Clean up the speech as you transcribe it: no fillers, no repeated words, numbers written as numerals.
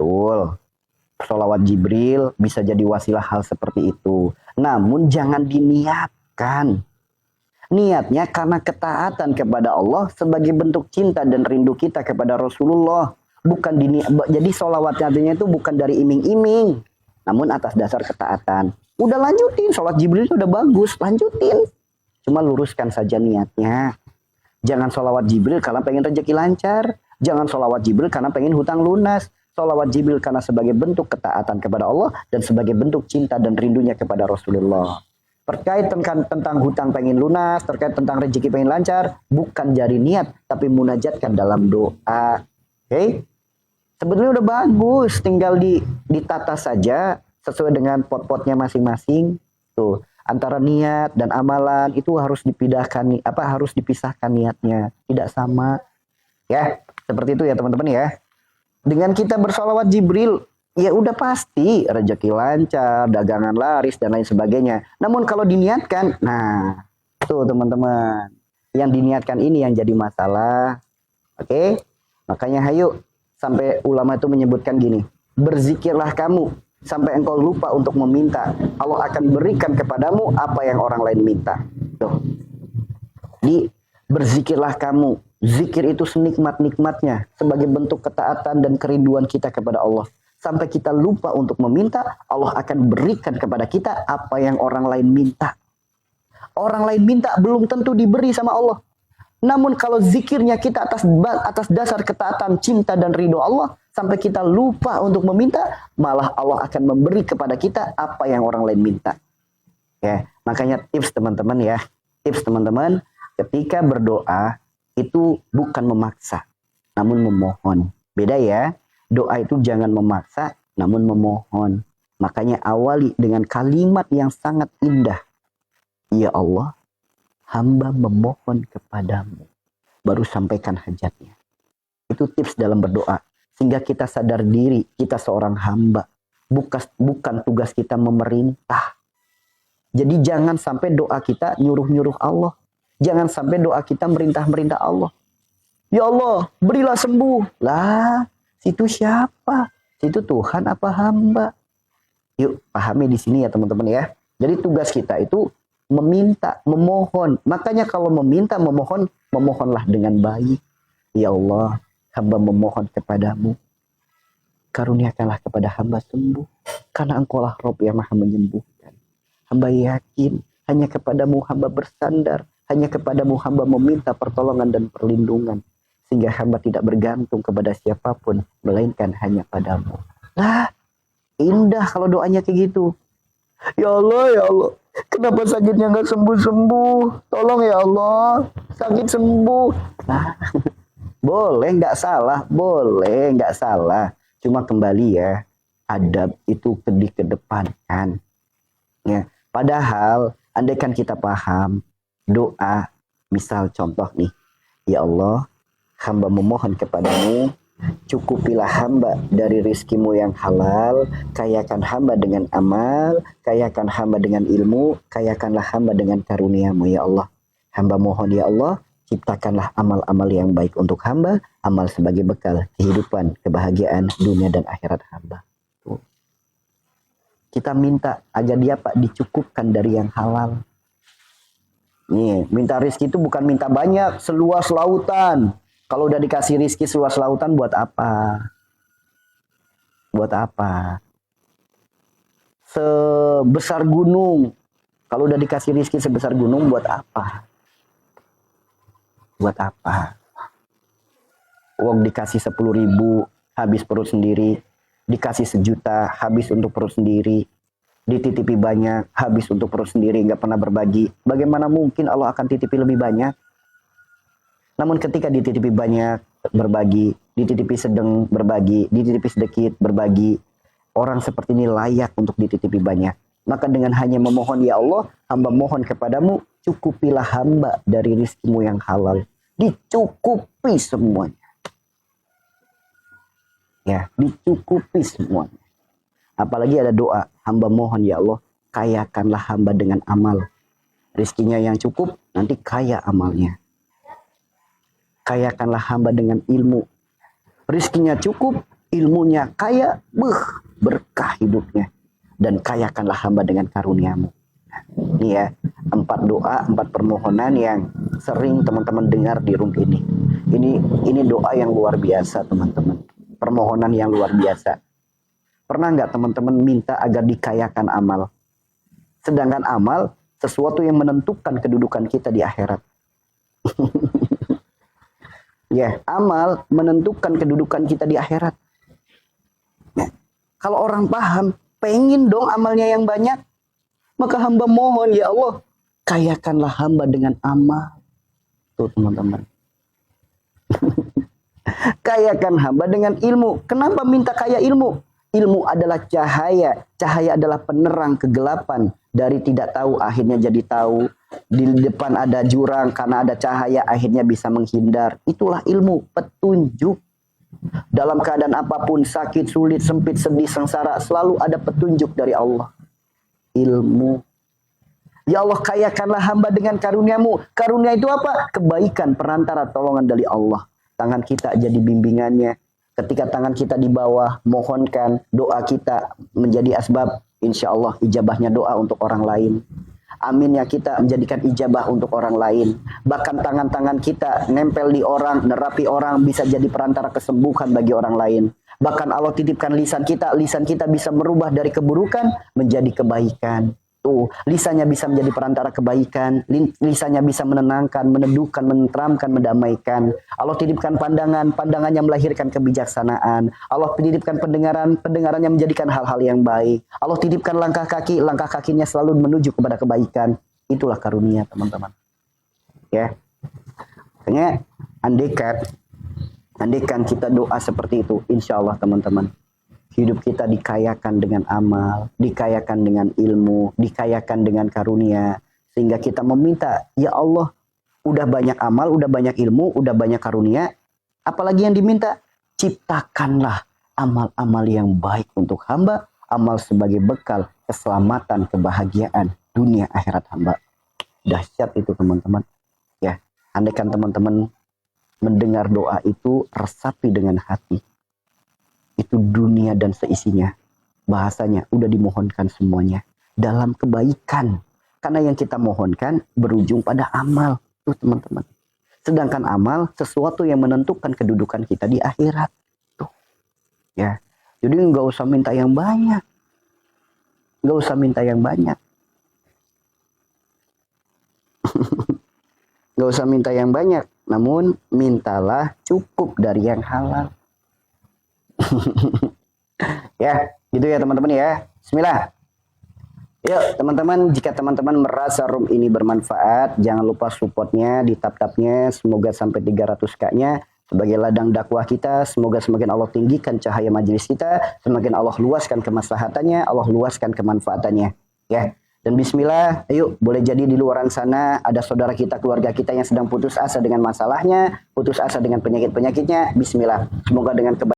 betul. Sholawat Jibril bisa jadi wasilah hal seperti itu. Namun jangan diniatkan. Niatnya karena ketaatan kepada Allah sebagai bentuk cinta dan rindu kita kepada Rasulullah. Bukan jadi sholawatnya itu bukan dari iming-iming. Namun atas dasar ketaatan. Udah lanjutin, sholat Jibril itu udah bagus, lanjutin. Cuma luruskan saja niatnya. Jangan sholawat Jibril karena pengen rezeki lancar. Jangan sholawat Jibril karena pengen hutang lunas. Sholawat Jibril karena sebagai bentuk ketaatan kepada Allah dan sebagai bentuk cinta dan rindunya kepada Rasulullah. Terkait tentang hutang pengen lunas, terkait tentang rezeki pengen lancar, bukan jari niat, tapi munajatkan dalam doa. Oke? Sebetulnya udah bagus, tinggal ditata saja sesuai dengan pot-potnya masing-masing. Tuh, antara niat dan amalan itu harus harus dipisahkan niatnya, tidak sama. Ya, seperti itu ya teman-teman ya. Dengan kita bersolawat Jibril, ya udah pasti rezeki lancar, dagangan laris dan lain sebagainya. Namun kalau diniatkan, nah tuh teman-teman, yang diniatkan ini yang jadi masalah. Oke? Makanya hayu, sampai ulama itu menyebutkan gini, berzikirlah kamu sampai engkau lupa untuk meminta. Allah akan berikan kepadamu apa yang orang lain minta. Tuh. Berzikirlah kamu. Zikir itu senikmat-nikmatnya sebagai bentuk ketaatan dan kerinduan kita kepada Allah. Sampai kita lupa untuk meminta, Allah akan berikan kepada kita apa yang orang lain minta. Orang lain minta belum tentu diberi sama Allah. Namun kalau zikirnya kita atas dasar ketaatan, cinta dan ridho Allah, sampai kita lupa untuk meminta, malah Allah akan memberi kepada kita apa yang orang lain minta. Ya, makanya tips teman-teman ya. Tips teman-teman, ketika berdoa itu bukan memaksa, namun memohon. Beda ya, doa itu jangan memaksa, namun memohon. Makanya awali dengan kalimat yang sangat indah. Ya Allah, hamba memohon kepadamu. Baru sampaikan hajatnya. Itu tips dalam berdoa. Sehingga kita sadar diri, kita seorang hamba. Bukan tugas kita memerintah. Jadi jangan sampai doa kita nyuruh-nyuruh Allah. Jangan sampai doa kita merintah-merintah Allah. Ya Allah, berilah sembuh. Lah, situ siapa? Situ Tuhan apa hamba? Yuk, pahami di sini ya teman-teman ya. Jadi tugas kita itu meminta, memohon. Makanya kalau meminta, memohon, memohonlah dengan baik. Ya Allah, hamba memohon kepadamu. Karuniakanlah kepada hamba sembuh. Karena engkaulah Rabb yang maha menyembuhkan. Hamba yakin, hanya kepadamu hamba bersandar. Hanya kepadamu hamba meminta pertolongan dan perlindungan. Sehingga hamba tidak bergantung kepada siapapun. Melainkan hanya padamu. Lah, indah kalau doanya kayak gitu. Ya Allah, kenapa sakitnya gak sembuh-sembuh? Tolong ya Allah, sakit sembuh. Nah, boleh gak salah, boleh gak salah. Cuma kembali ya, adab itu dikedepankan. Ya, padahal, andaikan kita paham, doa, misal contoh nih, ya Allah, hamba memohon kepadamu, cukupilah hamba dari rizkimu yang halal, kayakan hamba dengan amal, kayakan hamba dengan ilmu, kayakanlah hamba dengan karuniamu ya Allah. Hamba mohon ya Allah, ciptakanlah amal-amal yang baik untuk hamba, amal sebagai bekal kehidupan, kebahagiaan dunia dan akhirat hamba. Tuh. Kita minta agar dia Pak dicukupkan dari yang halal. Nih, minta rizki itu bukan minta banyak, seluas lautan. Kalau udah dikasih rizki seluas lautan buat apa? Buat apa? Sebesar gunung. Kalau udah dikasih rizki sebesar gunung buat apa? Buat apa? Uang dikasih 10.000 habis perut sendiri. Dikasih 1.000.000 habis untuk perut sendiri. Dititipi banyak habis untuk perut sendiri, nggak pernah berbagi. Bagaimana mungkin Allah akan titipi lebih banyak? Namun ketika dititipi banyak, berbagi, dititipi sedang, berbagi, dititipi sedikit, berbagi. Orang seperti ini layak untuk dititipi banyak. Maka dengan hanya memohon, ya Allah, hamba mohon kepadamu, cukupilah hamba dari rizkimu yang halal. Dicukupi semuanya. Ya, dicukupi semuanya. Apalagi ada doa, hamba mohon ya Allah, kayakanlah hamba dengan amal. Rizkinya yang cukup, nanti kaya amalnya. Kayakanlah hamba dengan ilmu. Rizkinya cukup, ilmunya kaya, berkah hidupnya. Dan kayakanlah hamba dengan karuniamu. Ini ya, 4 doa, 4 permohonan yang sering teman-teman dengar di room ini. Ini doa yang luar biasa teman-teman. Permohonan yang luar biasa. Pernah nggak teman-teman minta agar dikayakan amal? Sedangkan amal sesuatu yang menentukan kedudukan kita di akhirat. Ya, amal menentukan kedudukan kita di akhirat. Ya. Kalau orang paham, pengen dong amalnya yang banyak, maka hamba mohon, ya Allah, kayakanlah hamba dengan amal. Tuh teman-teman. Kayakan hamba dengan ilmu. Kenapa minta kaya ilmu? Ilmu adalah cahaya. Cahaya adalah penerang kegelapan. Dari tidak tahu akhirnya jadi tahu. Di depan ada jurang, karena ada cahaya akhirnya bisa menghindar. Itulah ilmu, petunjuk. Dalam keadaan apapun, sakit, sulit, sempit, sedih, sengsara, selalu ada petunjuk dari Allah. Ilmu. Ya Allah, kayakanlah hamba dengan karuniamu. Karunia itu apa? Kebaikan, perantara, tolongan dari Allah. Tangan kita jadi bimbingannya. Ketika tangan kita di bawah, mohonkan doa kita menjadi asbab. Insya Allah ijabahnya doa untuk orang lain. Aminnya kita menjadikan ijabah untuk orang lain. Bahkan tangan-tangan kita nempel di orang, nerapi orang, bisa jadi perantara kesembuhan bagi orang lain. Bahkan Allah titipkan lisan kita bisa merubah dari keburukan menjadi kebaikan. Tuh, lisannya bisa menjadi perantara kebaikan, lisannya bisa menenangkan, meneduhkan, menenteramkan, mendamaikan. Allah titipkan pandangannya melahirkan kebijaksanaan. Allah titipkan pendengarannya menjadikan hal-hal yang baik. Allah titipkan langkah kakinya selalu menuju kepada kebaikan. Itulah karunia, teman-teman. Ya. Makanya andaikan kita doa seperti itu, insya Allah teman-teman, hidup kita dikayakan dengan amal, dikayakan dengan ilmu, dikayakan dengan karunia. Sehingga kita meminta, ya Allah, udah banyak amal, udah banyak ilmu, udah banyak karunia. Apalagi yang diminta? Ciptakanlah amal-amal yang baik untuk hamba, amal sebagai bekal keselamatan, kebahagiaan dunia akhirat hamba. Dahsyat itu teman-teman. Ya, andaikan teman-teman mendengar doa itu, resapi dengan hati. Itu dunia dan seisinya. Bahasanya udah dimohonkan semuanya dalam kebaikan. Karena yang kita mohonkan berujung pada amal. Tuh teman-teman. Sedangkan amal sesuatu yang menentukan kedudukan kita di akhirat. Tuh. Ya. Jadi nggak usah minta yang banyak. Nggak usah minta yang banyak. Nggak usah minta yang banyak. Namun mintalah cukup dari yang halal. Ya, gitu ya teman-teman ya. Bismillah. Yuk teman-teman, jika teman-teman merasa room ini bermanfaat, jangan lupa supportnya di tab-tabnya. Semoga sampai 300k-nya sebagai ladang dakwah kita. Semoga semakin Allah tinggikan cahaya majelis kita, semakin Allah luaskan kemaslahatannya, Allah luaskan kemanfaatannya. Ya. Dan bismillah, ayo boleh jadi di luaran sana ada saudara kita, keluarga kita yang sedang putus asa dengan masalahnya, putus asa dengan penyakit-penyakitnya. Bismillah. Semoga dengan kebaikan